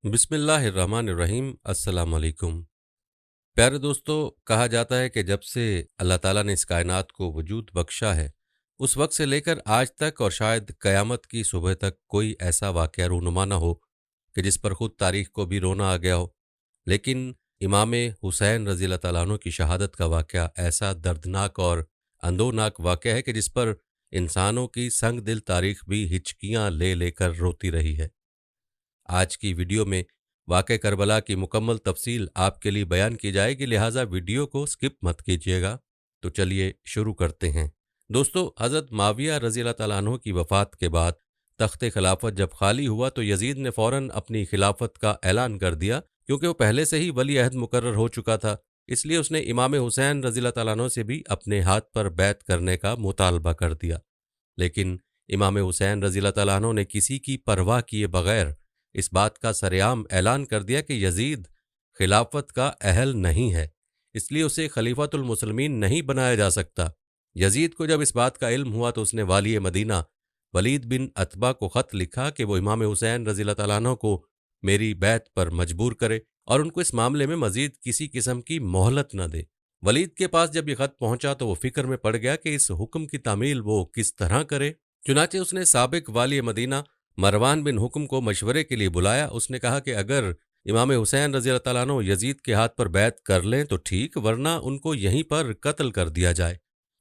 بسم اللہ الرحمن الرحیم۔ السلام علیکم پیارے دوستو، کہا جاتا ہے کہ جب سے اللہ تعالیٰ نے اس کائنات کو وجود بخشا ہے، اس وقت سے لے کر آج تک اور شاید قیامت کی صبح تک کوئی ایسا واقعہ رونما نہ ہو کہ جس پر خود تاریخ کو بھی رونا آ گیا ہو، لیکن امام حسین رضی اللہ تعالیٰ عنہ کی شہادت کا واقعہ ایسا دردناک اور اندوناک واقعہ ہے کہ جس پر انسانوں کی سنگ دل تاریخ بھی ہچکیاں لے لے کر روتی رہی ہے۔ آج کی ویڈیو میں واقع کربلا کی مکمل تفصیل آپ کے لیے بیان کی جائے گی، لہٰذا ویڈیو کو سکپ مت کیجیے گا۔ تو چلیے شروع کرتے ہیں۔ دوستو، حضرت معاویہ رضی اللہ تعالیٰ عنہ کی وفات کے بعد تخت خلافت جب خالی ہوا تو یزید نے فوراً اپنی خلافت کا اعلان کر دیا، کیونکہ وہ پہلے سے ہی ولی عہد مقرر ہو چکا تھا۔ اس لیے اس نے امام حسین رضی اللہ تعالیٰ عنہ سے بھی اپنے ہاتھ پر بیعت کرنے کا مطالبہ کر دیا، لیکن امام حسین رضی اللہ تعالیٰ عنہ نے کسی کی پرواہ کیے بغیر اس بات کا سرعام اعلان کر دیا کہ یزید خلافت کا اہل نہیں ہے، اس لیے اسے خلیفۃ المسلمین نہیں بنایا جا سکتا۔ یزید کو جب اس بات کا علم ہوا تو اس نے والی مدینہ ولید بن عتبہ کو خط لکھا کہ وہ امام حسین رضی اللہ تعالیٰ عنہ کو میری بیعت پر مجبور کرے اور ان کو اس معاملے میں مزید کسی قسم کی مہلت نہ دے۔ ولید کے پاس جب یہ خط پہنچا تو وہ فکر میں پڑ گیا کہ اس حکم کی تعمیل وہ کس طرح کرے۔ چنانچہ اس نے سابق والی مدینہ مروان بن حکم کو مشورے کے لیے بلایا۔ اس نے کہا کہ اگر امام حسین رضی اللہ تعالیٰ عنہ یزید کے ہاتھ پر بیعت کر لیں تو ٹھیک، ورنہ ان کو یہیں پر قتل کر دیا جائے۔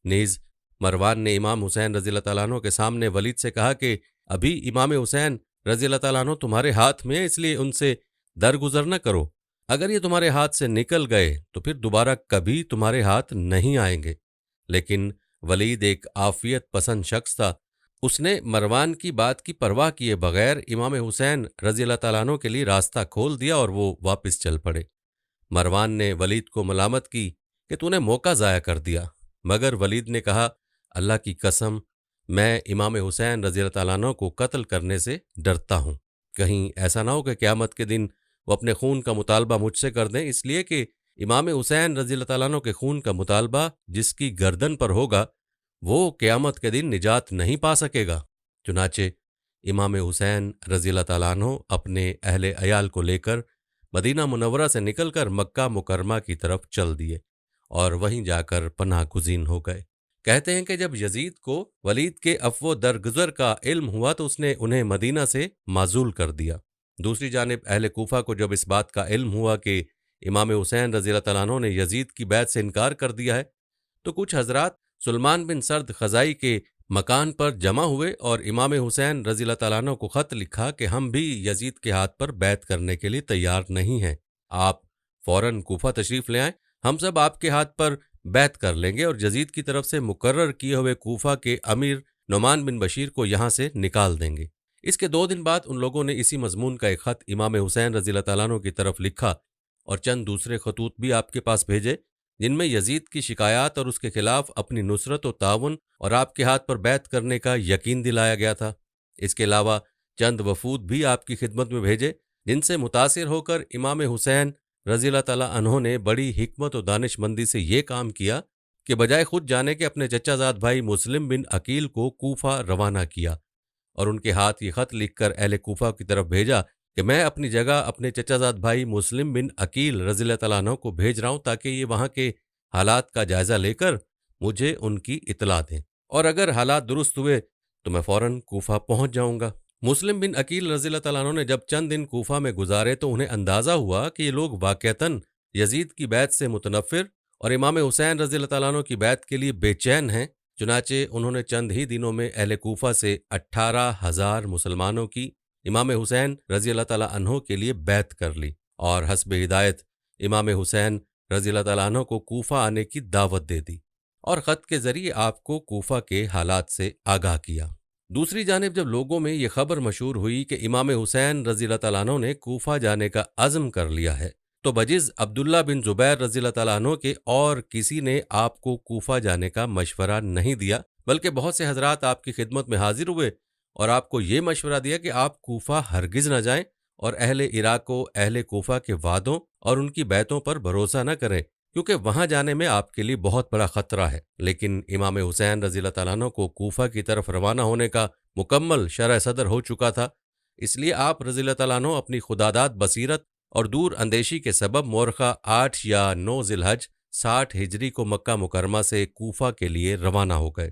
نیز مروان نے امام حسین رضی اللہ تعالیٰ عنہ کے سامنے ولید سے کہا کہ ابھی امام حسین رضی اللہ تعالیٰ عنہ تمہارے ہاتھ میں ہے، اس لیے ان سے درگزر نہ کرو۔ اگر یہ تمہارے ہاتھ سے نکل گئے تو پھر دوبارہ کبھی تمہارے ہاتھ نہیں آئیں گے۔ لیکن ولید ایک عافیت پسند شخص تھا، اس نے مروان کی بات کی پرواہ کیے بغیر امام حسین رضی اللہ تعالیٰ عنہ کے لیے راستہ کھول دیا اور وہ واپس چل پڑے۔ مروان نے ولید کو ملامت کی کہ تو نے موقع ضائع کر دیا، مگر ولید نے کہا اللہ کی قسم میں امام حسین رضی اللہ تعالیٰ عنہ کو قتل کرنے سے ڈرتا ہوں، کہیں ایسا نہ ہو کہ قیامت کے دن وہ اپنے خون کا مطالبہ مجھ سے کر دیں، اس لیے کہ امام حسین رضی اللہ تعالیٰ عنہ کے خون کا مطالبہ جس کی گردن پر ہوگا وہ قیامت کے دن نجات نہیں پا سکے گا۔ چنانچہ امام حسین رضی اللہ تعالیٰ عنہ اپنے اہل عیال کو لے کر مدینہ منورہ سے نکل کر مکہ مکرمہ کی طرف چل دیے اور وہیں جا کر پناہ گزین ہو گئے۔ کہتے ہیں کہ جب یزید کو ولید کے عفو درگزر کا علم ہوا تو اس نے انہیں مدینہ سے معزول کر دیا۔ دوسری جانب اہل کوفہ کو جب اس بات کا علم ہوا کہ امام حسین رضی اللہ تعالیٰ عنہ نے یزید کی بیعت سے انکار کر دیا ہے تو کچھ حضرات سلمان بن سرد خزائی کے مکان پر جمع ہوئے اور امام حسین رضی اللہ تعالیٰ عنہ کو خط لکھا کہ ہم بھی یزید کے ہاتھ پر بیعت کرنے کے لیے تیار نہیں ہیں، آپ فوراً کوفہ تشریف لے آئیں، ہم سب آپ کے ہاتھ پر بیعت کر لیں گے اور یزید کی طرف سے مقرر کیے ہوئے کوفہ کے امیر نعمان بن بشیر کو یہاں سے نکال دیں گے۔ اس کے 2 دن بعد ان لوگوں نے اسی مضمون کا ایک خط امام حسین رضی اللہ تعالیٰ عنہ کی طرف لکھا اور چند دوسرے خطوط بھی آپ کے پاس بھیجے جن میں یزید کی شکایات اور اس کے خلاف اپنی نصرت و تعاون اور آپ کے ہاتھ پر بیعت کرنے کا یقین دلایا گیا تھا۔ اس کے علاوہ چند وفود بھی آپ کی خدمت میں بھیجے جن سے متاثر ہو کر امام حسین رضی اللہ تعالیٰ عنہ نے بڑی حکمت و دانش مندی سے یہ کام کیا کہ بجائے خود جانے کے اپنے چچا زاد بھائی مسلم بن عقیل کو کوفہ روانہ کیا اور ان کے ہاتھ یہ خط لکھ کر اہل کوفہ کی طرف بھیجا کہ میں اپنی جگہ اپنے چچا زاد بھائی مسلم بن عقیل رضی اللہ تعالیٰ عنہ کو بھیج رہا ہوں تاکہ یہ وہاں کے حالات کا جائزہ لے کر مجھے ان کی اطلاع دیں، اور اگر حالات درست ہوئے تو میں فوراً کوفہ پہنچ جاؤں گا۔ مسلم بن عقیل رضی اللہ تعالیٰ عنہ نے جب چند دن کوفہ میں گزارے تو انہیں اندازہ ہوا کہ یہ لوگ واقعتاً یزید کی بیعت سے متنفر اور امام حسین رضی اللہ تعالیٰ عنہ کی بیعت کے لیے بے چین ہیں۔ چنانچہ انہوں نے چند ہی دنوں میں اہل کوفہ سے 18,000 مسلمانوں کی امام حسین رضی اللہ تعالیٰ عنہ کے لیے بیعت کر لی اور حسب ہدایت امام حسین رضی اللہ تعالیٰ عنہ کو کوفہ آنے کی دعوت دے دی اور خط کے ذریعے آپ کو کوفہ کے حالات سے آگاہ کیا۔ دوسری جانب جب لوگوں میں یہ خبر مشہور ہوئی کہ امام حسین رضی اللہ تعالیٰ عنہ نے کوفہ جانے کا عزم کر لیا ہے تو بجز عبداللہ بن زبیر رضی اللہ تعالیٰ عنہ کے اور کسی نے آپ کو کوفہ جانے کا مشورہ نہیں دیا، بلکہ بہت سے حضرات آپ کی خدمت میں حاضر ہوئے اور آپ کو یہ مشورہ دیا کہ آپ کوفہ ہرگز نہ جائیں اور اہل عراق کو اہل کوفہ کے وعدوں اور ان کی بیعتوں پر بھروسہ نہ کریں، کیونکہ وہاں جانے میں آپ کے لیے بہت بڑا خطرہ ہے۔ لیکن امام حسین رضی اللہ تعالیٰ عنہ کو کوفہ کی طرف روانہ ہونے کا مکمل شرح صدر ہو چکا تھا، اس لیے آپ رضی اللہ تعالیٰ عنہ اپنی خداداد بصیرت اور دور اندیشی کے سبب مورخہ 8 یا 9 ذی الحج 60 ہجری کو مکہ مکرمہ سے کوفہ کے لیے روانہ ہو گئے۔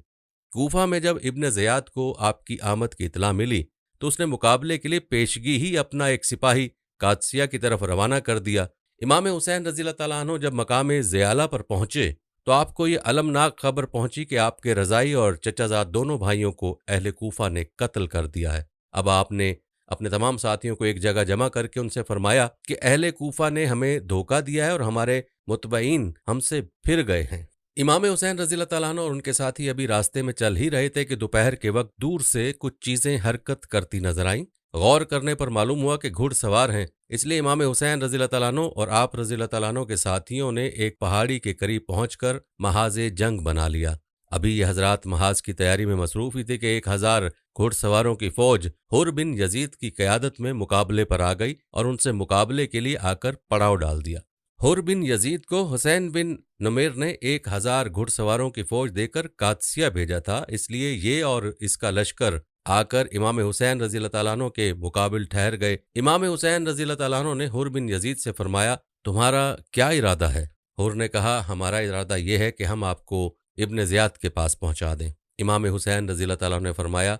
کوفہ میں جب ابن زیاد کو آپ کی آمد کی اطلاع ملی تو اس نے مقابلے کے لیے پیشگی ہی اپنا ایک سپاہی قادسیہ کی طرف روانہ کر دیا۔ امام حسین رضی اللہ تعالیٰ عنہ جب مقام زیالہ پر پہنچے تو آپ کو یہ المناک خبر پہنچی کہ آپ کے رضائی اور چچا زاد دونوں بھائیوں کو اہل کوفہ نے قتل کر دیا ہے۔ اب آپ نے اپنے تمام ساتھیوں کو ایک جگہ جمع کر کے ان سے فرمایا کہ اہل کوفہ نے ہمیں دھوکہ دیا ہے اور ہمارے متبعین ہم سے پھر گئے ہیں۔ امام حسین رضی اللہ تعالیٰ عنہ اور ان کے ساتھی ابھی راستے میں چل ہی رہے تھے کہ دوپہر کے وقت دور سے کچھ چیزیں حرکت کرتی نظر آئیں۔ غور کرنے پر معلوم ہوا کہ گھڑ سوار ہیں، اس لیے امام حسین رضی اللہ تعالیٰ عنہ اور آپ رضی اللہ تعالیٰ عنہ کے ساتھیوں نے ایک پہاڑی کے قریب پہنچ کر محاذ جنگ بنا لیا۔ ابھی یہ حضرات محاذ کی تیاری میں مصروف ہی تھے کہ 1000 گھڑ سواروں کی فوج حر بن یزید کی قیادت میں مقابلے پر آ گئی اور ان سے مقابلے کے لیے آ کر پڑاؤ ڈال دیا۔ حر بن یزید کو حسین بن نمیر نے 1000 گھڑ سواروں کی فوج دے کر قادسیہ بھیجا تھا، اس لیے یہ اور اس کا لشکر آ کر امام حسین رضی اللہ تعالیٰ عنہ کے مقابل ٹھہر گئے۔ امام حسین رضی اللہ تعالیٰ عنہ نے حر بن یزید سے فرمایا، تمہارا کیا ارادہ ہے؟ حر نے کہا، ہمارا ارادہ یہ ہے کہ ہم آپ کو ابن زیاد کے پاس پہنچا دیں۔ امام حسین رضی اللہ تعالیٰ عنہ نے فرمایا،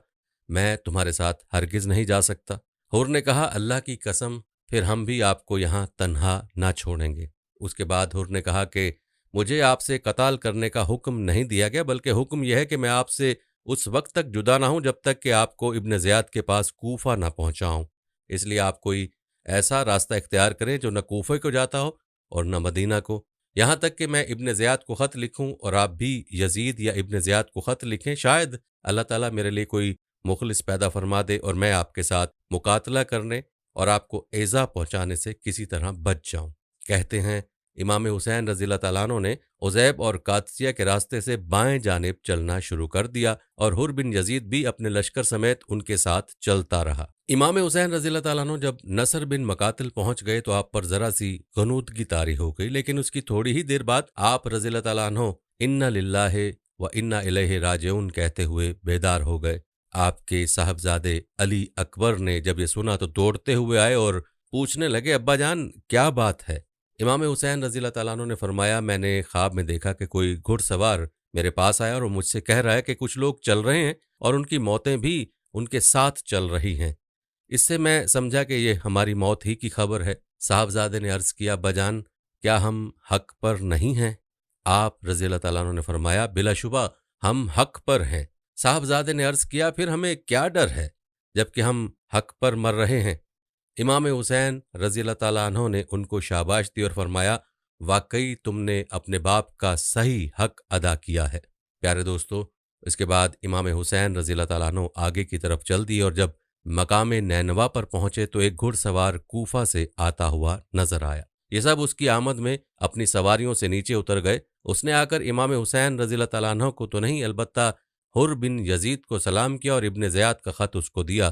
میں تمہارے ساتھ ہرگز نہیں جا سکتا۔ حر نے کہا، اللہ کی قسم، پھر ہم بھی آپ کو یہاں تنہا نہ چھوڑیں گے۔ اس کے بعد حر نے کہا کہ مجھے آپ سے قتال کرنے کا حکم نہیں دیا گیا، بلکہ حکم یہ ہے کہ میں آپ سے اس وقت تک جدا نہ ہوں جب تک کہ آپ کو ابن زیاد کے پاس کوفہ نہ پہنچاؤں۔ اس لیے آپ کوئی ایسا راستہ اختیار کریں جو نہ کوفہ کو جاتا ہو اور نہ مدینہ کو، یہاں تک کہ میں ابن زیاد کو خط لکھوں اور آپ بھی یزید یا ابن زیاد کو خط لکھیں، شاید اللہ تعالیٰ میرے لیے کوئی مخلص پیدا فرما دے اور میں آپ کے ساتھ مقاتلہ کرنے اور آپ کو ایذا پہنچانے سے کسی طرح بچ جاؤں۔ کہتے ہیں امام حسین رضی اللہ تعالیٰ عنہ نے عزیب اور قادسیہ کے راستے سے بائیں جانب چلنا شروع کر دیا اور حر بن یزید بھی اپنے لشکر سمیت ان کے ساتھ چلتا رہا۔ امام حسین رضی اللہ تعالیٰ عنہ جب نصر بن مقاتل پہنچ گئے تو آپ پر ذرا سی غنودگی طاری ہو گئی، لیکن اس کی تھوڑی ہی دیر بعد آپ رضی اللہ تعالیٰ عنہ انا للہ و انا الیہ راجعون کہتے ہوئے بیدار ہو گئے۔ آپ کے صاحبزادے علی اکبر نے جب یہ سنا تو دوڑتے ہوئے آئے اور پوچھنے لگے، ابا جان کیا بات ہے؟ امام حسین رضی اللہ تعالیٰ عنہ نے فرمایا، میں نے خواب میں دیکھا کہ کوئی گھڑ سوار میرے پاس آیا اور مجھ سے کہہ رہا ہے کہ کچھ لوگ چل رہے ہیں اور ان کی موتیں بھی ان کے ساتھ چل رہی ہیں۔ اس سے میں سمجھا کہ یہ ہماری موت ہی کی خبر ہے۔ صاحبزادے نے عرض کیا، ابا جان کیا ہم حق پر نہیں ہیں؟ آپ رضی اللہ تعالیٰ عنہ نے فرمایا، بلا شبہ ہم حق پر ہیں۔ صاحبزادے نے عرض کیا، پھر ہمیں کیا ڈر ہے جبکہ ہم حق پر مر رہے ہیں؟ امام حسین رضی اللہ تعالیٰ عنہ نے ان کو شاباش دی اور فرمایا، واقعی تم نے اپنے باپ کا صحیح حق ادا کیا ہے۔ پیارے دوستو، اس کے بعد امام حسین رضی اللہ تعالیٰ عنہ آگے کی طرف چل دی اور جب مقام نینوا پر پہنچے تو ایک گھڑ سوار کوفہ سے آتا ہوا نظر آیا۔ یہ سب اس کی آمد میں اپنی سواریوں سے نیچے اتر گئے۔ اس نے آ کر امام حسین رضی اللہ تعالیٰ عنہ کو تو نہیں، البتہ حر بن یزید کو سلام کیا اور ابن زیاد کا خط اس کو دیا۔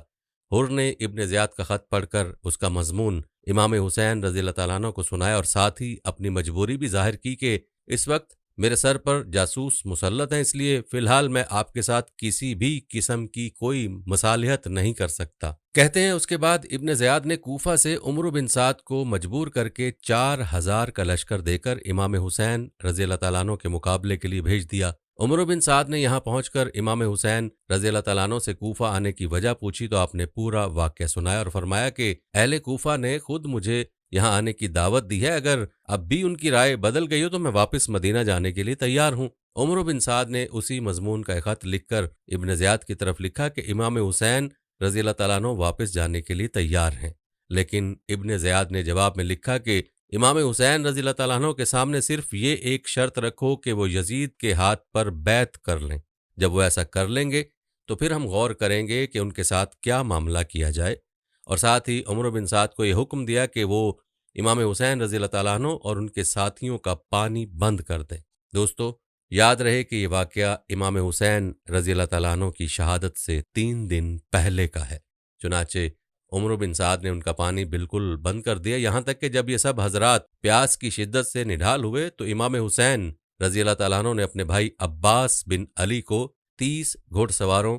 حر نے ابن زیاد کا خط پڑھ کر اس کا مضمون امام حسین رضی اللہ تعالیٰ عنہ کو سنایا اور ساتھ ہی اپنی مجبوری بھی ظاہر کی کہ اس وقت میرے سر پر جاسوس مسلط ہیں، اس لیے فی الحال میں آپ کے ساتھ کسی بھی قسم کی کوئی مصالحت نہیں کر سکتا۔ کہتے ہیں اس کے بعد ابن زیاد نے کوفہ سے عمرو بن سعد کو مجبور کر کے 4000 کا لشکر دے کر امام حسین رضی اللہ تعالیٰ عنہ کے مقابلے کے لیے بھیج دیا۔ عمرو بن سعد نے یہاں پہنچ کر امام حسین رضی اللہ تعالیٰ عنہ سے کوفہ آنے کی وجہ پوچھی تو آپ نے پورا واقعہ سنایا اور فرمایا کہ اہل کوفہ نے خود مجھے یہاں آنے کی دعوت دی ہے، اگر اب بھی ان کی رائے بدل گئی ہو تو میں واپس مدینہ جانے کے لیے تیار ہوں۔ عمرو بن سعد نے اسی مضمون کا ایک خط لکھ کر ابن زیاد کی طرف لکھا کہ امام حسین رضی اللہ تعالیٰ عنہ واپس جانے کے لیے تیار ہیں، لیکن ابن زیاد نے جواب میں لکھا کہ امام حسین رضی اللہ تعالیٰ عنہ کے سامنے صرف یہ ایک شرط رکھو کہ وہ یزید کے ہاتھ پر بیعت کر لیں، جب وہ ایسا کر لیں گے تو پھر ہم غور کریں گے کہ ان کے ساتھ کیا معاملہ کیا جائے، اور ساتھ ہی عمرو بن سعد کو یہ حکم دیا کہ وہ امام حسین رضی اللہ تعالیٰ عنہ اور ان کے ساتھیوں کا پانی بند کر دیں۔ دوستو، یاد رہے کہ یہ واقعہ امام حسین رضی اللہ تعالیٰ عنہ کی شہادت سے 3 دن پہلے کا ہے۔ چنانچہ عمرو بن سعد نے ان کا پانی بالکل بند کر دیا، یہاں تک کہ جب یہ سب حضرات پیاس کی شدت سے نڈھال ہوئے تو امام حسین رضی اللہ تعالیٰ عنہ نے اپنے بھائی عباس بن علی کو 30 گھوڑ سواروں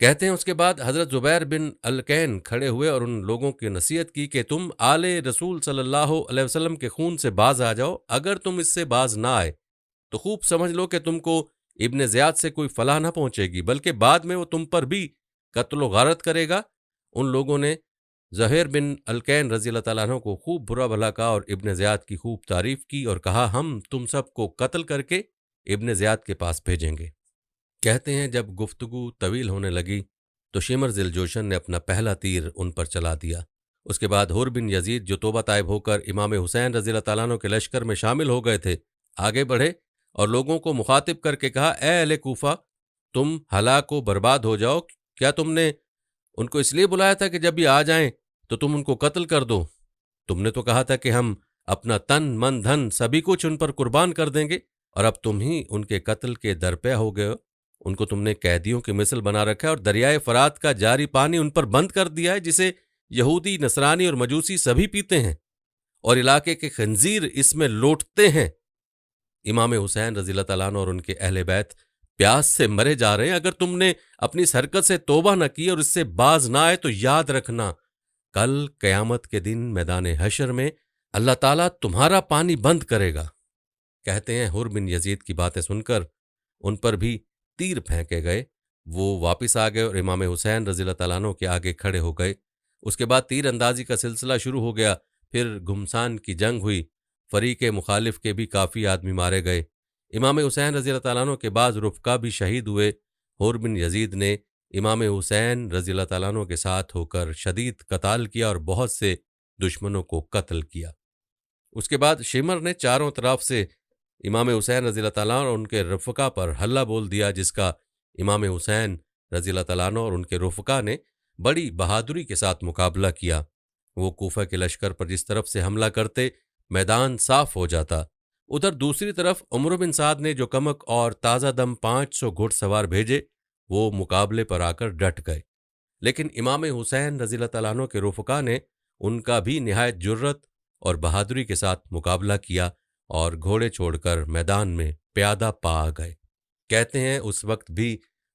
کہتے ہیں اس کے بعد حضرت زبیر بن الکین کھڑے ہوئے اور ان لوگوں کی نصیحت کی کہ تم آل رسول صلی اللہ علیہ وسلم کے خون سے باز آ جاؤ، اگر تم اس سے باز نہ آئے تو خوب سمجھ لو کہ تم کو ابن زیاد سے کوئی فلاح نہ پہنچے گی، بلکہ بعد میں وہ تم پر بھی قتل و غارت کرے گا۔ ان لوگوں نے زہیر بن الکین رضی اللہ تعالیٰ عنہ کو خوب برا بھلا کہا اور ابن زیاد کی خوب تعریف کی اور کہا ہم تم سب کو قتل کر کے ابن زیاد کے پاس بھیجیں گے۔ کہتے ہیں جب گفتگو طویل ہونے لگی تو شمر ذی الجوشن نے اپنا پہلا تیر ان پر چلا دیا۔ اس کے بعد حر بن یزید جو توبہ طائب ہو کر امام حسین رضی اللہ تعالیٰ عنہ کے لشکر میں شامل ہو گئے تھے، آگے بڑھے اور لوگوں کو مخاطب کر کے کہا اے اہل کوفہ، تم ہلاک و برباد ہو جاؤ، کیا تم نے ان کو اس لیے بلایا تھا کہ جب یہ آ جائیں تو تم ان کو قتل کر دو؟ تم نے تو کہا تھا کہ ہم اپنا تن من دھن سبھی کچھ ان پر قربان کر دیں گے، اور اب تم ہی ان کے قتل کے درپے ہو گئے ہو۔ ان کو تم نے قیدیوں کی مثل بنا رکھا ہے اور دریائے فرات کا جاری پانی ان پر بند کر دیا ہے، جسے یہودی، نصرانی اور مجوسی سبھی پیتے ہیں اور علاقے کے خنزیر اس میں لوٹتے ہیں۔ امام حسین رضی اللہ تعالیٰ عنہ اور ان کے اہل بیت پیاس سے مرے جا رہے ہیں، اگر تم نے اپنی اس حرکت سے توبہ نہ کی اور اس سے باز نہ آئے تو یاد رکھنا کل قیامت کے دن میدان حشر میں اللہ تعالیٰ تمہارا پانی بند کرے گا۔ کہتے ہیں حر بن یزید کی باتیں سن کر ان پر بھی تیر پھینکے گئے، وہ واپس آ گئے اور امام حسین رضی اللہ تعالیٰ عنہ کے آگے کھڑے ہو گئے۔ اس کے بعد تیر اندازی کا سلسلہ شروع ہو گیا، پھر گھمسان کی جنگ ہوئی، فریق مخالف کے بھی کافی آدمی مارے گئے۔ امام حسین رضی اللہ تعالیٰ عنہ کے بعض رفقا بھی شہید ہوئے۔ حر بن یزید نے امام حسین رضی اللہ تعالیٰ عنہ کے ساتھ ہو کر شدید قتال کیا اور بہت سے دشمنوں کو قتل کیا۔ اس کے بعد شمر نے چاروں طرف سے امام حسین رضی اللہ تعالیٰ عنہ اور ان کے رفقا پر حلہ بول دیا، جس کا امام حسین رضی اللہ تعالیٰ عنہ اور ان کے رفقا نے بڑی بہادری کے ساتھ مقابلہ کیا۔ وہ کوفہ کے لشکر پر جس طرف سے حملہ کرتے میدان صاف ہو جاتا، ادھر دوسری طرف عمر بن سعد نے جو کمک اور تازہ دم 500 گھڑ سوار بھیجے، وہ مقابلے پر آ کر ڈٹ گئے، لیکن امام حسین رضی اللہ تعالیٰ عنہ کے رفقا نے ان کا بھی نہایت جرت اور بہادری کے ساتھ مقابلہ کیا اور گھوڑے چھوڑ کر میدان میں پیادہ پا آ گئے۔ کہتے ہیں اس وقت بھی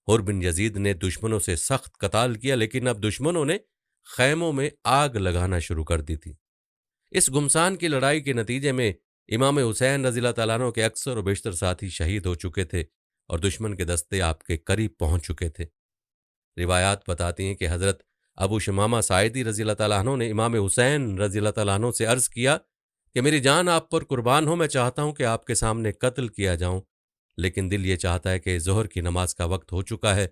حر بن یزید نے دشمنوں سے سخت قتال کیا، لیکن اب دشمنوں نے خیموں میں آگ لگانا شروع کر دی تھی۔ اس گھمسان کی لڑائی کے نتیجے میں امام حسین رضی اللہ تعالیٰ عنہ کے اکثر و بیشتر ساتھی شہید ہو چکے تھے اور دشمن کے دستے آپ کے قریب پہنچ چکے تھے۔ روایات بتاتی ہیں کہ حضرت ابو شمامہ ساعدی رضی اللہ تعالیٰ عنہ نے امام حسین رضی اللہ تعالیٰ عنہ سے عرض کیا کہ میری جان آپ پر قربان ہو، میں چاہتا ہوں کہ آپ کے سامنے قتل کیا جاؤں، لیکن دل یہ چاہتا ہے کہ ظہر کی نماز کا وقت ہو چکا ہے،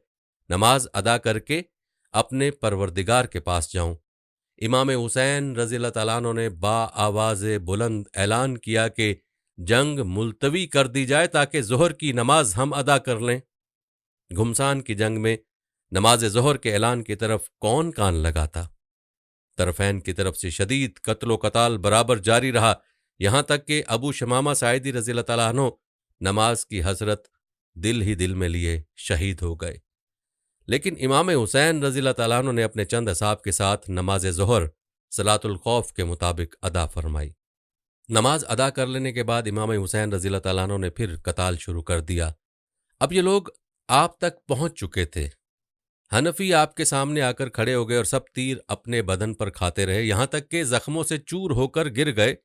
نماز ادا کر کے اپنے پروردگار کے پاس جاؤں۔ امام حسین رضی اللہ تعالیٰ عنہ نے با آواز بلند اعلان کیا کہ جنگ ملتوی کر دی جائے تاکہ ظہر کی نماز ہم ادا کر لیں۔ گھمسان کی جنگ میں نماز ظہر کے اعلان کی طرف کون کان لگاتا؟ طرفین کی طرف سے شدید قتل و قتال برابر جاری رہا، یہاں تک کہ ابو شمامہ ساعدی رضی اللہ تعالیٰ عنہ نماز کی حسرت دل ہی دل میں لیے شہید ہو گئے۔ لیکن امام حسین رضی اللہ تعالیٰ عنہ نے اپنے چند اصحاب کے ساتھ نماز ظہر صلاۃ الخوف کے مطابق ادا فرمائی۔ نماز ادا کر لینے کے بعد امام حسین رضی اللہ تعالیٰ عنہ نے پھر قتال شروع کر دیا۔ اب یہ لوگ آپ تک پہنچ چکے تھے۔ حنفی آپ کے سامنے آ کر کھڑے ہو گئے اور سب تیر اپنے بدن پر کھاتے رہے، یہاں تک کہ زخموں سے چور ہو کر گر گئے۔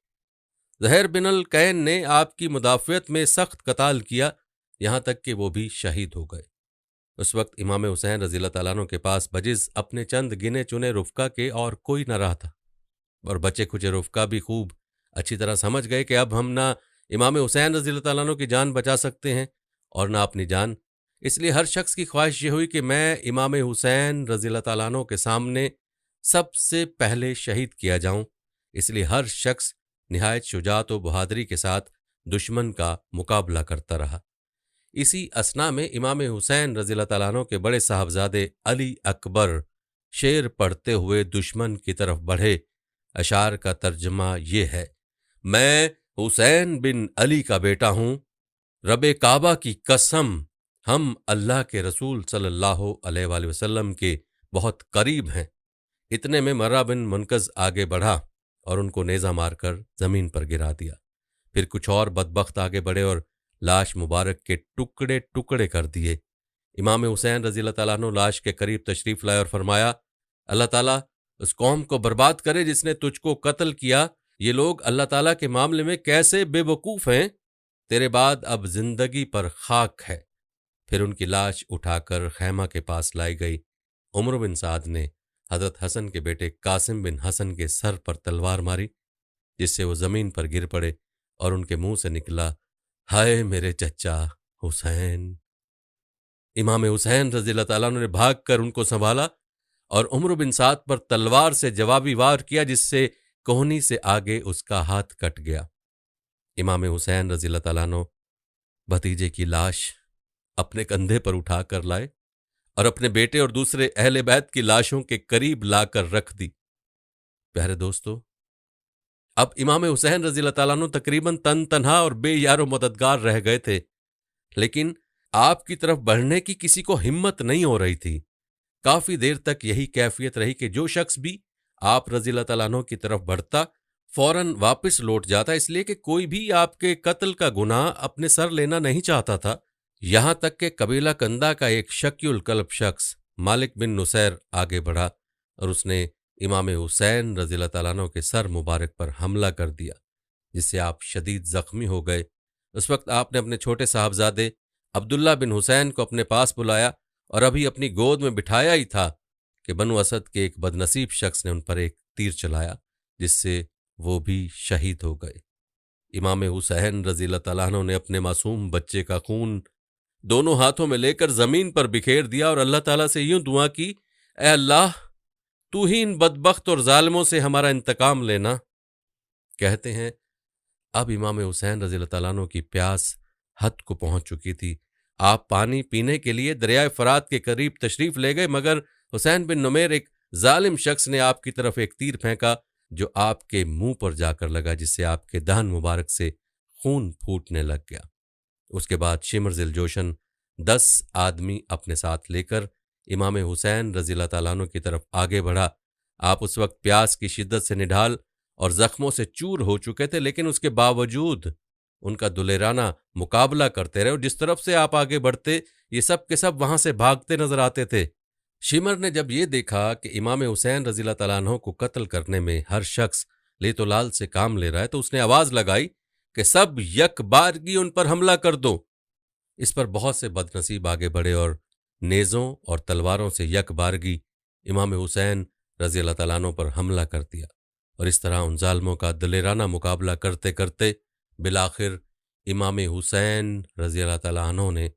زہیر بن الکین نے آپ کی مدافعت میں سخت قتال کیا، یہاں تک کہ وہ بھی شہید ہو گئے۔ اس وقت امام حسین رضی اللہ تعالیٰ عنہ کے پاس بجز اپنے چند گنے چنے رفقا کے اور کوئی نہ رہا تھا، اور بچے کھچے رفقا بھی خوب اچھی طرح سمجھ گئے کہ اب ہم نہ امام حسین رضی اللہ تعالیٰ عنہ کی جان بچا سکتے ہیں اور نہ اپنی جان، اس لیے ہر شخص کی خواہش یہ ہوئی کہ میں امام حسین رضی اللہ تعالیٰ عنہ کے سامنے سب سے پہلے شہید کیا جاؤں۔ اس لیے ہر شخص نہایت شجاعت و بہادری کے ساتھ دشمن کا مقابلہ کرتا رہا۔ اسی اثنا میں امام حسین رضی اللہ تعالیٰ عنہ کے بڑے صاحبزادے علی اکبر شعر پڑھتے ہوئے دشمن کی طرف بڑھے۔ اشعار کا ترجمہ یہ ہے: میں حسین بن علی کا بیٹا ہوں، رب کعبہ کی قسم ہم اللہ کے رسول صلی اللہ علیہ وآلہ وسلم کے بہت قریب ہیں۔ اتنے میں مرہ بن منقذ آگے بڑھا اور ان کو نیزہ مار کر زمین پر گرا دیا۔ پھر کچھ اور بدبخت آگے بڑھے اور لاش مبارک کے ٹکڑے ٹکڑے کر دیے۔ امام حسین رضی اللہ تعالیٰ عنہ لاش کے قریب تشریف لائے اور فرمایا، اللہ تعالیٰ اس قوم کو برباد کرے جس نے تجھ کو قتل کیا۔ یہ لوگ اللہ تعالیٰ کے معاملے میں کیسے بے وقوف ہیں، تیرے بعد اب زندگی پر خاک ہے۔ پھر ان کی لاش اٹھا کر خیمہ کے پاس لائی گئی۔ عمر بن سعد نے حضرت حسن کے بیٹے قاسم بن حسن کے سر پر تلوار ماری، جس سے وہ زمین پر گر پڑے اور ان کے منہ سے نکلا، ہائے میرے چچا حسین۔ امام حسین رضی اللہ تعالیٰ عنہ نے بھاگ کر ان کو سنبھالا اور عمر بن سعد پر تلوار سے جوابی وار کیا، جس سے کوہنی سے آگے اس کا ہاتھ کٹ گیا۔ امام حسین رضی اللہ تعالیٰ عنہ بھتیجے کی لاش اپنے کندھے پر اٹھا کر لائے اور اپنے بیٹے اور دوسرے اہل بیت کی لاشوں کے قریب لا کر رکھ دی۔ پیارے دوستو، اب امام حسین رضی اللہ تعالیٰ عنہ تقریباً تن تنہا اور بے یار و مددگار رہ گئے تھے، لیکن آپ کی طرف بڑھنے کی کسی کو ہمت نہیں ہو رہی تھی۔ کافی دیر تک یہی کیفیت رہی کہ جو شخص بھی آپ رضی اللہ تعالیٰ عنہ کی طرف بڑھتا فوراً واپس لوٹ جاتا، اس لیے کہ کوئی بھی آپ کے قتل کا گناہ اپنے سر لینا نہیں چاہتا تھا۔ یہاں تک کہ قبیلہ کندہ کا ایک شکی القلب شخص مالک بن نصیر آگے بڑھا اور اس نے امام حسین رضی اللہ تعالیٰ عنہ کے سر مبارک پر حملہ کر دیا، جس سے آپ شدید زخمی ہو گئے۔ اس وقت آپ نے اپنے چھوٹے صاحبزادے عبداللہ بن حسین کو اپنے پاس بلایا اور ابھی اپنی گود میں بٹھایا ہی تھا کہ بنو اسد کے ایک بدنصیب شخص نے ان پر ایک تیر چلایا، جس سے وہ بھی شہید ہو گئے۔ امام حسین رضی اللہ تعالیٰ عنہ نے اپنے معصوم بچے کا خون دونوں ہاتھوں میں لے کر زمین پر بکھیر دیا اور اللہ تعالیٰ سے یوں دعا کی، اے اللہ، تو ہی ان بدبخت اور ظالموں سے ہمارا انتقام لینا۔ کہتے ہیں اب امام حسین رضی اللہ تعالیٰ عنہ کی پیاس حد کو پہنچ چکی تھی۔ آپ پانی پینے کے لیے دریائے فرات کے قریب تشریف لے گئے، مگر حسین بن نمیر ایک ظالم شخص نے آپ کی طرف ایک تیر پھینکا جو آپ کے منہ پر جا کر لگا، جس سے آپ کے دہن مبارک سے خون پھوٹنے لگ گیا۔ اس کے بعد شمر ذی الجوشن 10 آدمی اپنے ساتھ لے کر امام حسین رضی اللہ تعالیٰ عنہ کی طرف آگے بڑھا۔ آپ اس وقت پیاس کی شدت سے نڈھال اور زخموں سے چور ہو چکے تھے، لیکن اس کے باوجود ان کا دلیرانہ مقابلہ کرتے رہے اور جس طرف سے آپ آگے بڑھتے یہ سب کے سب وہاں سے بھاگتے نظر آتے تھے۔ شمر نے جب یہ دیکھا کہ امام حسین رضی اللہ تعالیٰ عنہ کو قتل کرنے میں ہر شخص لیت و لال سے کام لے رہا ہے، تو اس نے آواز لگائی کہ سب یک بارگی ان پر حملہ کر دو۔ اس پر بہت سے بدنصیب آگے بڑھے اور نیزوں اور تلواروں سے یک بارگی امام حسین رضی اللہ تعالیٰ عنہ پر حملہ کر دیا، اور اس طرح ان ظالموں کا دلیرانہ مقابلہ کرتے کرتے بالآخر امام حسین رضی اللہ تعالیٰ عنہ نے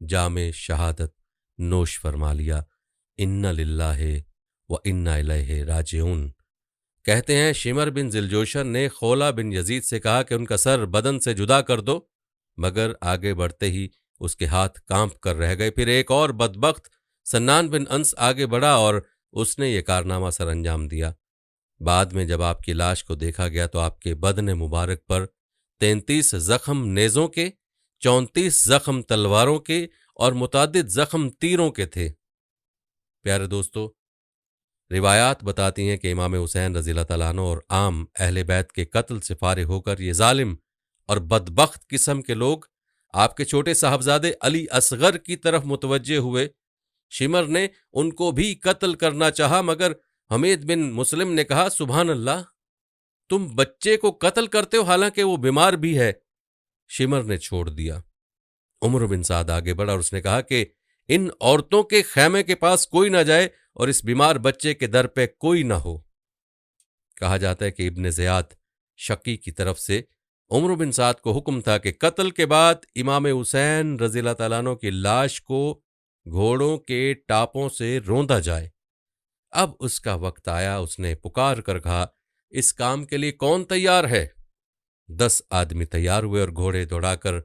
جام شہادت نوش فرما لیا۔ ان للہ و انا الیہ راجعون۔ کہتے ہیں شمر بن ذی الجوشن نے خولہ بن یزید سے کہا کہ ان کا سر بدن سے جدا کر دو، مگر آگے بڑھتے ہی اس کے ہاتھ کانپ کر رہ گئے۔ پھر ایک اور بدبخت سنان بن انس آگے بڑھا اور اس نے یہ کارنامہ سر انجام دیا۔ بعد میں جب آپ کی لاش کو دیکھا گیا تو آپ کے بدن مبارک پر 33 زخم نیزوں کے، 34 زخم تلواروں کے اور متعدد زخم تیروں کے تھے۔ پیارے دوستو، روایات بتاتی ہیں کہ امام حسین رضی اللہ تعالیٰ عنہ اور عام اہل بیت کے قتل سے فارغ ہو کر یہ ظالم اور بدبخت قسم کے لوگ آپ کے چھوٹے صاحبزادے علی اصغر کی طرف متوجہ ہوئے۔ شمر نے ان کو بھی قتل کرنا چاہا، مگر حمید بن مسلم نے کہا، سبحان اللہ، تم بچے کو قتل کرتے ہو حالانکہ وہ بیمار بھی ہے۔ شمر نے چھوڑ دیا۔ عمر بن سعد آگے بڑھا اور اس نے کہا کہ ان عورتوں کے خیمے کے پاس کوئی نہ جائے اور اس بیمار بچے کے در پہ کوئی نہ ہو۔ کہا جاتا ہے کہ ابن زیاد شقی کی طرف سے عمر بن سعد کو حکم تھا کہ قتل کے بعد امام حسین رضی اللہ تعالیٰ عنہ کی لاش کو گھوڑوں کے ٹاپوں سے روندا جائے۔ اب اس کا وقت آیا، اس نے پکار کر کہا، اس کام کے لیے کون تیار ہے؟ 10 آدمی تیار ہوئے اور گھوڑے دوڑا کر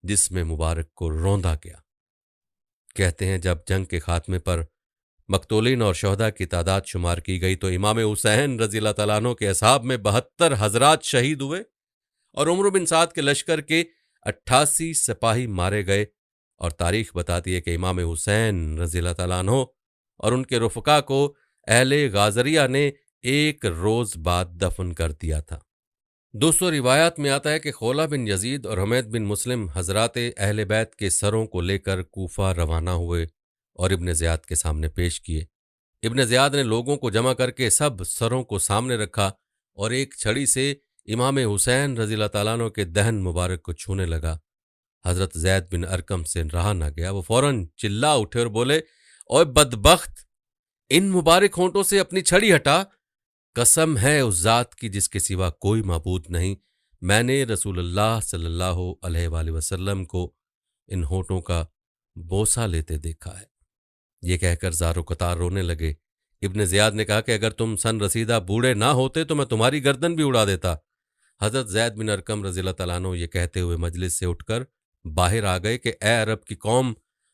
جسم مبارک کو روندا گیا۔ کہتے ہیں جب جنگ کے خاتمے پر مقتولین اور شہداء کی تعداد شمار کی گئی تو امام حسین رضی اللہ تعالیٰ عنہ کے اصحاب میں 72 حضرات شہید ہوئے اور عمر بن سعد کے لشکر کے 88 سپاہی مارے گئے، اور تاریخ بتاتی ہے کہ امام حسین رضی اللہ تعالیٰ عنہ اور ان کے رفقا کو اہل غازریہ نے 1 روز بعد دفن کر دیا تھا۔ دوستو روایات میں آتا ہے کہ خولہ بن یزید اور حمید بن مسلم حضرات اہل بیت کے سروں کو لے کر کوفہ روانہ ہوئے اور ابن زیاد کے سامنے پیش کیے۔ ابن زیاد نے لوگوں کو جمع کر کے سب سروں کو سامنے رکھا اور ایک چھڑی سے امام حسین رضی اللہ تعالیٰ عنہ کے دہن مبارک کو چھونے لگا۔ حضرت زید بن ارکم سے رہا نہ گیا، وہ فوراً چلا اٹھے اور بولے، اوے بدبخت، ان مبارک ہونٹوں سے اپنی چھڑی ہٹا، قسم ہے اس ذات کی جس کے سوا کوئی معبود نہیں، میں نے رسول اللہ صلی اللہ علیہ وآلہ وسلم کو ان ہونٹوں کا بوسہ لیتے دیکھا ہے۔ یہ کہہ کر زار و قطار رونے لگے۔ ابن زیاد نے کہا کہ اگر تم سن رسیدہ بوڑھے نہ ہوتے تو میں تمہاری گردن بھی اڑا دیتا۔ حضرت زید بن ارکم رضی اللہ تعالیٰ عنہ یہ کہتے ہوئے مجلس سے اٹھ کر باہر آ گئے کہ اے عرب کی قوم،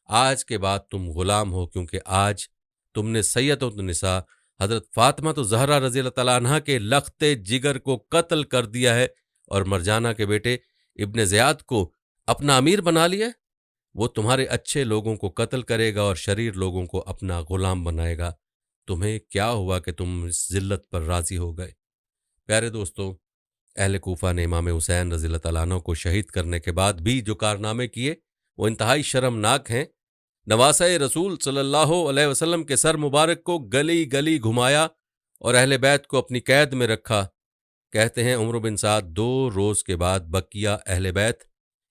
آج کے بعد تم غلام ہو، کیونکہ آج تم نے سیدۃ النساء حضرت فاطمہ تو زہرا رضی اللہ تعالیٰ عنہ کے لخت جگر کو قتل کر دیا ہے اور مرجانہ کے بیٹے ابن زیاد کو اپنا امیر بنا لیا ہے۔ وہ تمہارے اچھے لوگوں کو قتل کرے گا اور شریر لوگوں کو اپنا غلام بنائے گا۔ تمہیں کیا ہوا کہ تم اس ذلت پر راضی ہو گئے؟ پیارے دوستو، اہل کوفہ نے امام حسین رضی اللہ تعالیٰ عنہ کو شہید کرنے کے بعد بھی جو کارنامے کیے وہ انتہائی شرمناک ہیں۔ نواسہ رسول صلی اللہ علیہ وسلم کے سر مبارک کو گلی گلی گھمایا اور اہل بیت کو اپنی قید میں رکھا۔ کہتے ہیں عمر بن سعد 2 روز کے بعد بقیہ اہل بیت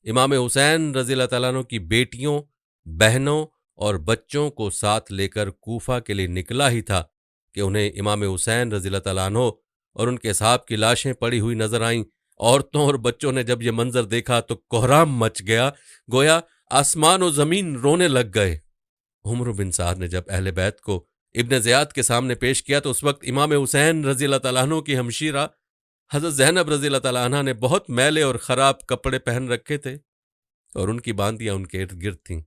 امام حسین رضی اللہ تعالیٰ عنہ کی بیٹیوں، بہنوں اور بچوں کو ساتھ لے کر کوفہ کے لیے نکلا ہی تھا کہ انہیں امام حسین رضی اللہ تعالیٰ عنہ اور ان کے اصحاب کی لاشیں پڑی ہوئی نظر آئیں۔ عورتوں اور بچوں نے جب یہ منظر دیکھا تو کوہرام مچ گیا، گویا آسمان و زمین رونے لگ گئے۔ عمر بن سعد نے جب اہل بیت کو ابن زیاد کے سامنے پیش کیا تو اس وقت امام حسین رضی اللہ تعالیٰ عنہ کی ہمشیرہ حضرت زینب رضی اللہ تعالیٰ عنہ نے بہت میلے اور خراب کپڑے پہن رکھے تھے اور ان کی باندیاں ان کے ارد گرد تھیں۔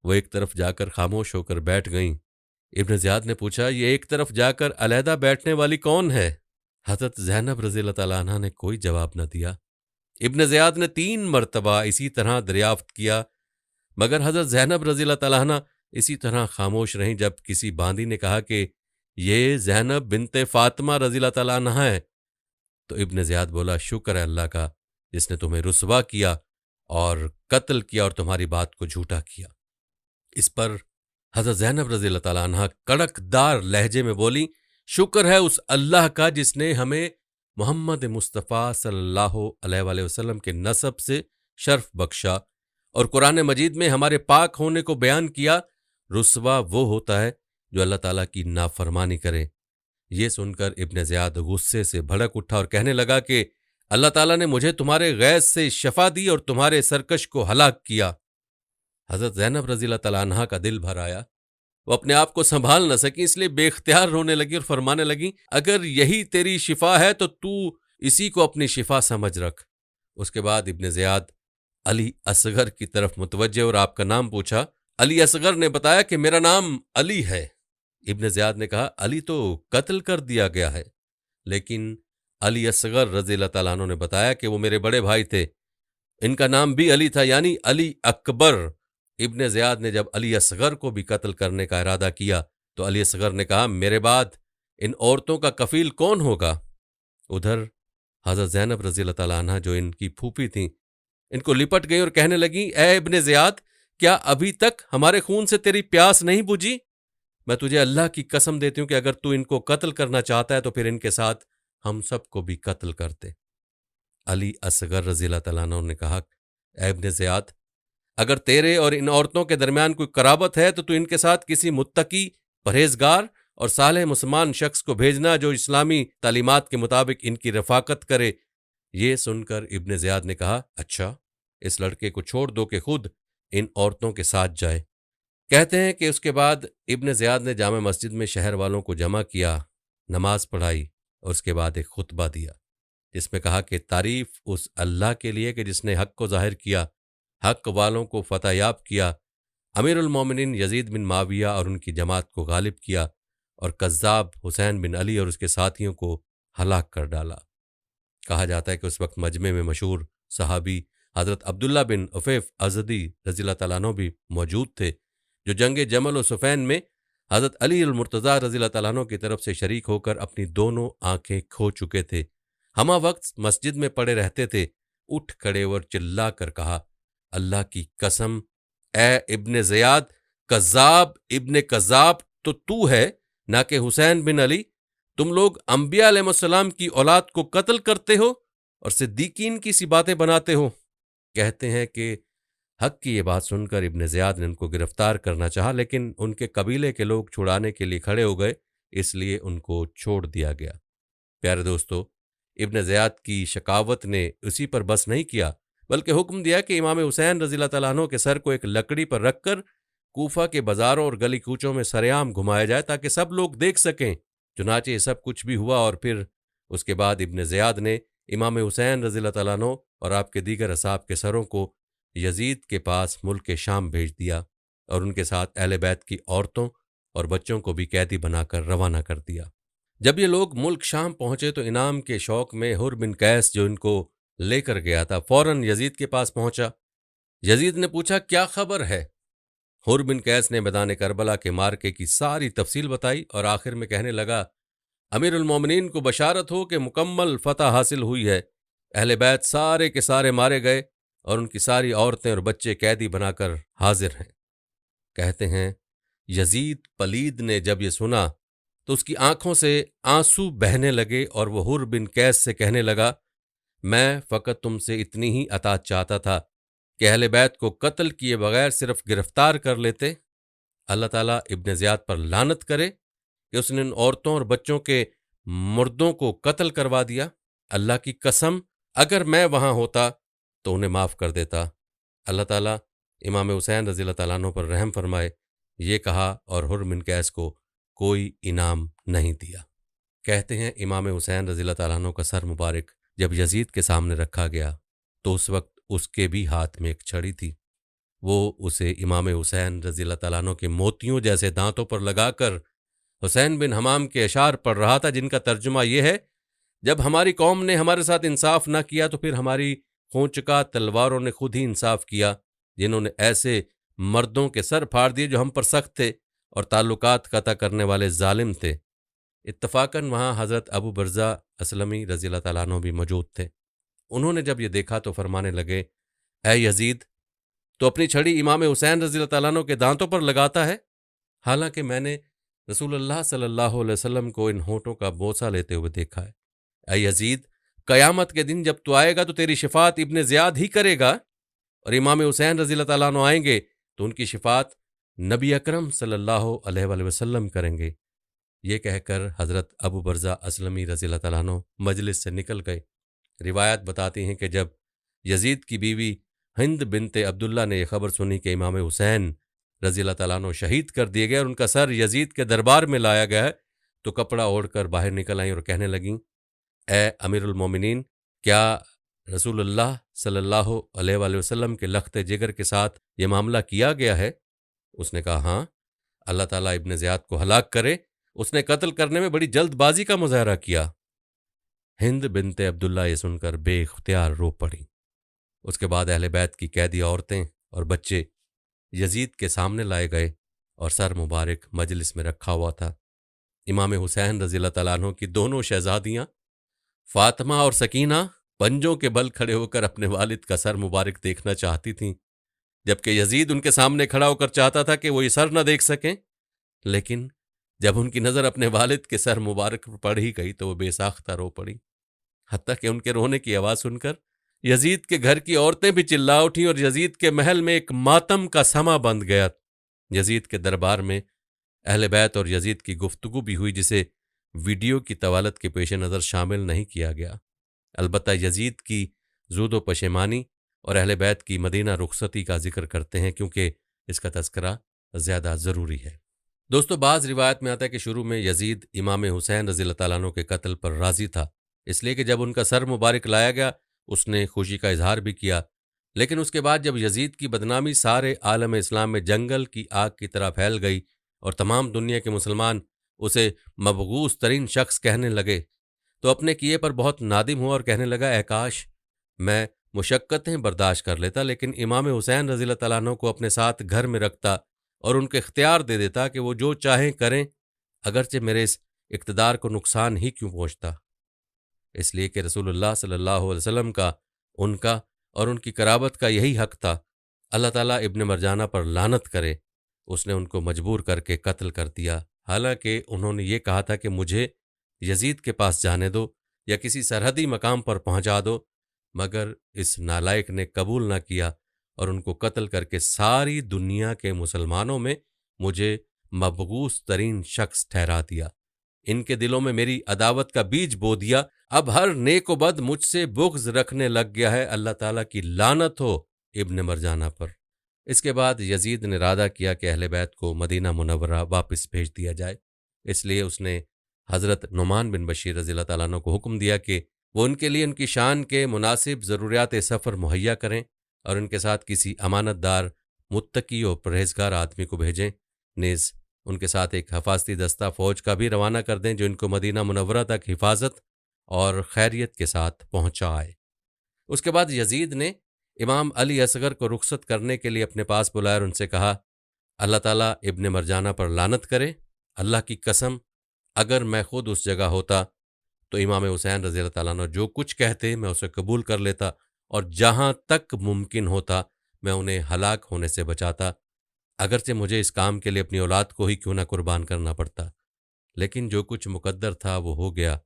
وہ ایک طرف جا کر خاموش ہو کر بیٹھ گئیں۔ ابن زیاد نے پوچھا، یہ ایک طرف جا کر علیحدہ بیٹھنے والی کون ہے؟ حضرت زینب رضی اللہ تعالیٰ عنہ نے کوئی جواب نہ دیا۔ ابن زیاد نے 3 مرتبہ اسی طرح دریافت کیا مگر حضرت زینب رضی اللہ تعالیٰ عنہ اسی طرح خاموش رہیں۔ جب کسی باندی نے کہا کہ یہ زینب بنت فاطمہ رضی اللہ تعالیٰ عنہ ہے تو ابن زیاد بولا، شکر ہے اللہ کا جس نے تمہیں رسوا کیا اور قتل کیا اور تمہاری بات کو جھوٹا کیا۔ اس پر حضرت زینب رضی اللہ تعالیٰ عنہ کڑک دار لہجے میں بولی، شکر ہے اس اللہ کا جس نے ہمیں محمد مصطفیٰ صلی اللہ علیہ وآلہ وسلم کے نسب سے شرف بخشا اور قرآن مجید میں ہمارے پاک ہونے کو بیان کیا۔ رسوا وہ ہوتا ہے جو اللہ تعالیٰ کی نافرمانی کرے۔ یہ سن کر ابن زیاد غصے سے بھڑک اٹھا اور کہنے لگا کہ اللہ تعالیٰ نے مجھے تمہارے غیظ سے شفا دی اور تمہارے سرکش کو ہلاک کیا۔ حضرت زینب رضی اللہ تعالیٰ عنہ کا دل بھر آیا، وہ اپنے آپ کو سنبھال نہ سکی، اس لیے بے اختیار رونے لگی اور فرمانے لگی، اگر یہی تیری شفا ہے تو اسی کو اپنی شفا سمجھ رکھ۔ اس کے بعد ابن زیاد علی اصغر کی طرف متوجہ اور آپ کا نام پوچھا۔ علی اصغر نے بتایا کہ میرا نام علی ہے۔ ابن زیاد نے کہا، علی تو قتل کر دیا گیا ہے، لیکن علی اصغر رضی اللہ تعالیٰ عنہ نے بتایا کہ وہ میرے بڑے بھائی تھے، ان کا نام بھی علی تھا، یعنی علی اکبر۔ ابن زیاد نے جب علی اصغر کو بھی قتل کرنے کا ارادہ کیا تو علی اصغر نے کہا، میرے بعد ان عورتوں کا کفیل کون ہوگا؟ ادھر حضرت زینب رضی اللہ تعالیٰ عنہ جو ان کی پھوپھی تھیں، ان کو لپٹ گئی اور کہنے لگی، اے ابن زیاد، کیا ابھی تک ہمارے خون سے تیری پیاس نہیں بجھی؟ میں تجھے اللہ کی قسم دیتی ہوں کہ اگر تو ان کو قتل کرنا چاہتا ہے تو پھر ان کے ساتھ ہم سب کو بھی قتل کرتے۔ علی اصغر رضی اللہ تعالیٰ عنہ نے کہا، اے ابن زیاد، اگر تیرے اور ان عورتوں کے درمیان کوئی قرابت ہے تو ان کے ساتھ کسی متقی، پرہیزگار اور صالح مسلمان شخص کو بھیجنا جو اسلامی تعلیمات کے مطابق ان کی رفاقت کرے۔ یہ سن کر ابن زیاد نے کہا، اچھا، اس لڑکے کو چھوڑ دو کہ خود ان عورتوں کے ساتھ جائے۔ کہتے ہیں کہ اس کے بعد ابن زیاد نے جامع مسجد میں شہر والوں کو جمع کیا، نماز پڑھائی اور اس کے بعد ایک خطبہ دیا جس میں کہا کہ تعریف اس اللہ کے لیے کہ جس نے حق کو ظاہر کیا، حق والوں کو فتح یاب کیا، امیر المومنین یزید بن معاویہ اور ان کی جماعت کو غالب کیا اور کذاب حسین بن علی اور اس کے ساتھیوں کو ہلاک کر ڈالا۔ کہا جاتا ہے کہ اس وقت مجمع میں مشہور صحابی حضرت عبداللہ بن عفیف ازدی رضی اللہ تعالیٰ عنہ بھی موجود تھے، جو جنگ جمل و صفین میں حضرت علی المرتضیٰ رضی اللہ تعالیٰ عنہ کی طرف سے شریک ہو کر اپنی دونوں آنکھیں کھو چکے تھے۔ ہمہ وقت مسجد میں پڑے رہتے تھے، اٹھ کھڑے اور چلا کر کہا، اللہ کی قسم اے ابن زیاد، کذاب ابن کذاب تو ہے، نہ کہ حسین بن علی۔ تم لوگ انبیاء علیہ السلام کی اولاد کو قتل کرتے ہو اور صدیقین کی سی باتیں بناتے ہو۔ کہتے ہیں کہ حق کی یہ بات سن کر ابن زیاد نے ان کو گرفتار کرنا چاہا، لیکن ان کے قبیلے کے لوگ چھڑانے کے لیے کھڑے ہو گئے، اس لیے ان کو چھوڑ دیا گیا۔ پیارے دوستو، ابن زیاد کی شقاوت نے اسی پر بس نہیں کیا، بلکہ حکم دیا کہ امام حسین رضی اللہ تعالیٰ عنہ کے سر کو ایک لکڑی پر رکھ کر کوفہ کے بازاروں اور گلی کوچوں میں سرعام گھمایا جائے تاکہ سب لوگ دیکھ سکیں۔ چنانچہ یہ سب کچھ بھی ہوا، اور پھر اس کے بعد ابن زیاد نے امام حسین رضی اللہ تعالیٰ عنہ اور آپ کے دیگر اصحاب کے سروں کو یزید کے پاس ملک شام بھیج دیا، اور ان کے ساتھ اہل بیت کی عورتوں اور بچوں کو بھی قیدی بنا کر روانہ کر دیا۔ جب یہ لوگ ملک شام پہنچے تو انعام کے شوق میں حر بن قیس جو ان کو لے کر گیا تھا فوراً یزید کے پاس پہنچا۔ یزید نے پوچھا، کیا خبر ہے؟ حر بن قیس نے میدان کربلا کے مارکے کی ساری تفصیل بتائی اور آخر میں کہنے لگا، امیر المومنین کو بشارت ہو کہ مکمل فتح حاصل ہوئی ہے، اہل بیت سارے کے سارے مارے گئے اور ان کی ساری عورتیں اور بچے قیدی بنا کر حاضر ہیں۔ کہتے ہیں یزید پلید نے جب یہ سنا تو اس کی آنکھوں سے آنسو بہنے لگے اور وہ حر بن قیس سے کہنے لگا، میں فقط تم سے اتنی ہی اطاعت چاہتا تھا کہ اہل بیت کو قتل کیے بغیر صرف گرفتار کر لیتے۔ اللہ تعالیٰ ابن زیاد پر لعنت کرے کہ اس نے ان عورتوں اور بچوں کے مردوں کو قتل کروا دیا۔ اللہ کی قسم اگر میں وہاں ہوتا تو انہیں معاف کر دیتا۔ اللہ تعالیٰ امام حسین رضی اللہ تعالیٰ عنہ پر رحم فرمائے۔ یہ کہا اور حر بن قیس کو کوئی انعام نہیں دیا۔ کہتے ہیں امام حسین رضی اللہ تعالیٰ عنہ کا سر مبارک جب یزید کے سامنے رکھا گیا تو اس وقت اس کے بھی ہاتھ میں ایک چھڑی تھی۔ وہ اسے امام حسین رضی اللہ تعالیٰ عنہ کے موتیوں جیسے دانتوں پر لگا کر حسین بن حمام کے اشعار پڑھ رہا تھا، جن کا ترجمہ یہ ہے، جب ہماری قوم نے ہمارے ساتھ انصاف نہ کیا تو پھر ہماری خونچکا تلواروں نے خود ہی انصاف کیا، جنہوں نے ایسے مردوں کے سر پھاڑ دیے جو ہم پر سخت تھے اور تعلقات قطع کرنے والے ظالم تھے۔ اتفاقاً وہاں حضرت ابو برزہ اسلمی رضی اللہ تعالیٰ عنہ بھی موجود تھے۔ انہوں نے جب یہ دیکھا تو فرمانے لگے، اے یزید، تو اپنی چھڑی امام حسین رضی اللہ تعالیٰ عنہ کے دانتوں پر لگاتا ہے، حالانکہ میں نے رسول اللہ صلی اللہ علیہ وسلم کو ان ہونٹوں کا بوسہ لیتے ہوئے دیکھا ہے۔ اے یزید، قیامت کے دن جب تو آئے گا تو تیری شفاعت ابن زیاد ہی کرے گا، اور امام حسین رضی اللہ تعالیٰ عنہ آئیں گے تو ان کی شفاعت نبی اکرم صلی اللہ علیہ وآلہ وسلم کریں گے۔ یہ کہہ کر حضرت ابو برزہ اسلمی رضی اللہ تعالیٰ عنہ مجلس سے نکل گئے۔ روایت بتاتی ہیں کہ جب یزید کی بیوی ہند بنت عبداللہ نے یہ خبر سنی کہ امام حسین رضی اللہ تعالیٰ عنہ شہید کر دیے گئے اور ان کا سر یزید کے دربار میں لایا گیا ہے، تو کپڑا اوڑھ کر باہر نکل آئیں اور کہنے لگیں، اے امیر المومنین، کیا رسول اللہ صلی اللہ علیہ وآلہ وسلم کے لخت جگر کے ساتھ یہ معاملہ کیا گیا ہے؟ اس نے کہا، ہاں، اللہ تعالیٰ ابن زیاد کو ہلاک کرے، اس نے قتل کرنے میں بڑی جلد بازی کا مظاہرہ کیا۔ ہند بنت عبداللہ یہ سن کر بے اختیار رو پڑی۔ اس کے بعد اہل بیت کی قیدی عورتیں اور بچے یزید کے سامنے لائے گئے اور سر مبارک مجلس میں رکھا ہوا تھا۔ امام حسین رضی اللہ تعالیٰ عنہ کی دونوں شہزادیاں فاطمہ اور سکینہ پنجوں کے بل کھڑے ہو کر اپنے والد کا سر مبارک دیکھنا چاہتی تھیں، جبکہ یزید ان کے سامنے کھڑا ہو کر چاہتا تھا کہ وہ یہ سر نہ دیکھ سکیں، لیکن جب ان کی نظر اپنے والد کے سر مبارک پر پڑ ہی گئی تو وہ بے ساختہ رو پڑی، حتیٰ کہ ان کے رونے کی آواز سن کر یزید کے گھر کی عورتیں بھی چلا اٹھیں اور یزید کے محل میں ایک ماتم کا سما بند گیا۔ یزید کے دربار میں اہل بیت اور یزید کی گفتگو بھی ہوئی، جسے ویڈیو کی طوالت کے پیش نظر شامل نہیں کیا گیا۔ البتہ یزید کی زود و پشیمانی اور اہل بیت کی مدینہ رخصتی کا ذکر کرتے ہیں، کیونکہ اس کا تذکرہ زیادہ ضروری ہے۔ دوستو، بعض روایت میں آتا ہے کہ شروع میں یزید امام حسین رضی اللہ تعالیٰ عنہ کے قتل پر راضی تھا، اس لیے کہ جب ان کا سر مبارک لایا گیا اس نے خوشی کا اظہار بھی کیا، لیکن اس کے بعد جب یزید کی بدنامی سارے عالم اسلام میں جنگل کی آگ کی طرح پھیل گئی اور تمام دنیا کے مسلمان اسے مبغوث ترین شخص کہنے لگے، تو اپنے کیے پر بہت نادم ہوا اور کہنے لگا، اے کاش میں مشقتیں برداشت کر لیتا، لیکن امام حسین رضی اللہ تعالیٰ عنہ کو اپنے ساتھ گھر میں رکھتا اور ان کو اختیار دے دیتا کہ وہ جو چاہیں کریں، اگرچہ میرے اس اقتدار کو نقصان ہی کیوں پہنچتا۔ اس لیے کہ رسول اللہ صلی اللہ علیہ وسلم کا، ان کا اور ان کی قرابت کا یہی حق تھا۔ اللہ تعالیٰ ابن مرجانہ پر لعنت کرے، اس نے ان کو مجبور کر کے قتل کر دیا، حالانکہ انہوں نے یہ کہا تھا کہ مجھے یزید کے پاس جانے دو یا کسی سرحدی مقام پر پہنچا دو، مگر اس نالائق نے قبول نہ کیا اور ان کو قتل کر کے ساری دنیا کے مسلمانوں میں مجھے مبغوث ترین شخص ٹھہرا دیا۔ ان کے دلوں میں میری عداوت کا بیج بو دیا، اب ہر نیک و بد مجھ سے بغض رکھنے لگ گیا ہے، اللہ تعالیٰ کی لعنت ہو ابن مرجانہ پر۔ اس کے بعد یزید نے ارادہ کیا کہ اہل بیت کو مدینہ منورہ واپس بھیج دیا جائے، اس لیے اس نے حضرت نعمان بن بشیر رضی اللہ تعالیٰ عنہ کو حکم دیا کہ وہ ان کے لیے ان کی شان کے مناسب ضروریات سفر مہیا کریں اور ان کے ساتھ کسی امانت دار، متقی اور پرہیزگار آدمی کو بھیجیں، نیز ان کے ساتھ ایک حفاظتی دستہ فوج کا بھی روانہ کر دیں جو ان کو مدینہ منورہ تک حفاظت اور خیریت کے ساتھ پہنچائے۔ اس کے بعد یزید نے امام علی اصغر کو رخصت کرنے کے لیے اپنے پاس بلایا اور ان سے کہا، اللہ تعالیٰ ابن مرجانہ پر لعنت کرے، اللہ کی قسم اگر میں خود اس جگہ ہوتا تو امام حسین رضی اللہ تعالیٰ عنہ جو کچھ کہتے میں اسے قبول کر لیتا اور جہاں تک ممکن ہوتا میں انہیں ہلاک ہونے سے بچاتا، اگرچہ مجھے اس کام کے لیے اپنی اولاد کو ہی کیوں نہ قربان کرنا پڑتا، لیکن جو کچھ مقدر تھا وہ ہو گیا۔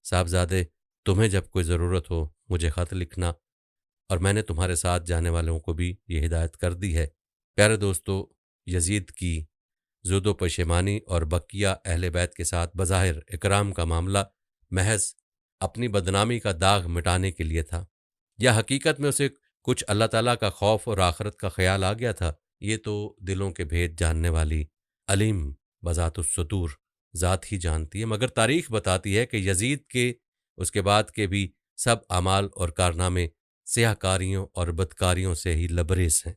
صاحبزادے، تمہیں جب کوئی ضرورت ہو مجھے خط لکھنا، اور میں نے تمہارے ساتھ جانے والوں کو بھی یہ ہدایت کر دی ہے۔ پیارے دوستو، یزید کی زود و پشیمانی اور بقیہ اہل بیت کے ساتھ بظاہر اکرام کا معاملہ محض اپنی بدنامی کا داغ مٹانے کے لیے تھا، یا حقیقت میں اسے کچھ اللہ تعالیٰ کا خوف اور آخرت کا خیال آ گیا تھا؟ یہ تو دلوں کے بھید جاننے والی علیم بذات الصدور ذات ہی جانتی ہے، مگر تاریخ بتاتی ہے کہ یزید کے اس کے بعد کے بھی سب اعمال اور کارنامے سیاہ کاریوں اور بدکاریوں سے ہی لبریز ہیں۔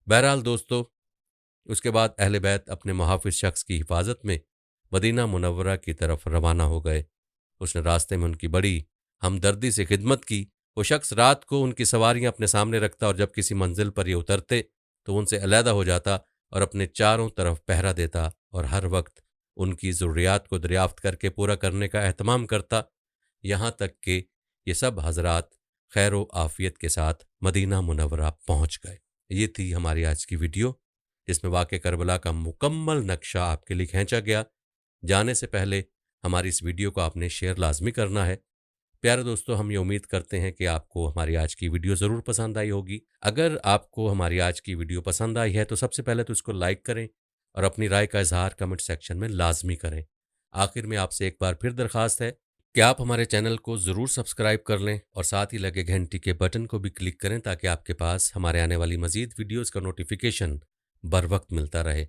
بہرحال دوستو، اس کے بعد اہل بیت اپنے محافظ شخص کی حفاظت میں مدینہ منورہ کی طرف روانہ ہو گئے۔ اس نے راستے میں ان کی بڑی ہمدردی سے خدمت کی۔ وہ شخص رات کو ان کی سواریاں اپنے سامنے رکھتا اور جب کسی منزل پر یہ اترتے تو ان سے علیحدہ ہو جاتا اور اپنے چاروں طرف پہرا دیتا اور ہر وقت ان کی ضروریات کو دریافت کر کے پورا کرنے کا اہتمام کرتا، یہاں تک کہ یہ سب حضرات خیر و عافیت کے ساتھ مدینہ منورہ پہنچ گئے۔ یہ تھی ہماری آج کی ویڈیو، جس میں واقع کربلا کا مکمل نقشہ آپ کے لیے کھینچا گیا۔ جانے سے پہلے ہماری اس ویڈیو کو آپ نے شیئر لازمی کرنا ہے۔ پیارے دوستو، ہم یہ امید کرتے ہیں کہ آپ کو ہماری آج کی ویڈیو ضرور پسند آئی ہوگی۔ اگر آپ کو ہماری آج کی ویڈیو پسند آئی ہے تو سب سے پہلے تو اس کو لائک کریں اور اپنی رائے کا اظہار کمنٹ سیکشن میں لازمی کریں۔ آخر میں آپ سے ایک بار پھر درخواست ہے کہ آپ ہمارے چینل کو ضرور سبسکرائب کر لیں اور ساتھ ہی لگے گھنٹی کے بٹن کو بھی کلک کریں تاکہ آپ کے پاس ہمارے آنے والی مزید ویڈیوز کا نوٹیفیکیشن بر وقت ملتا رہے۔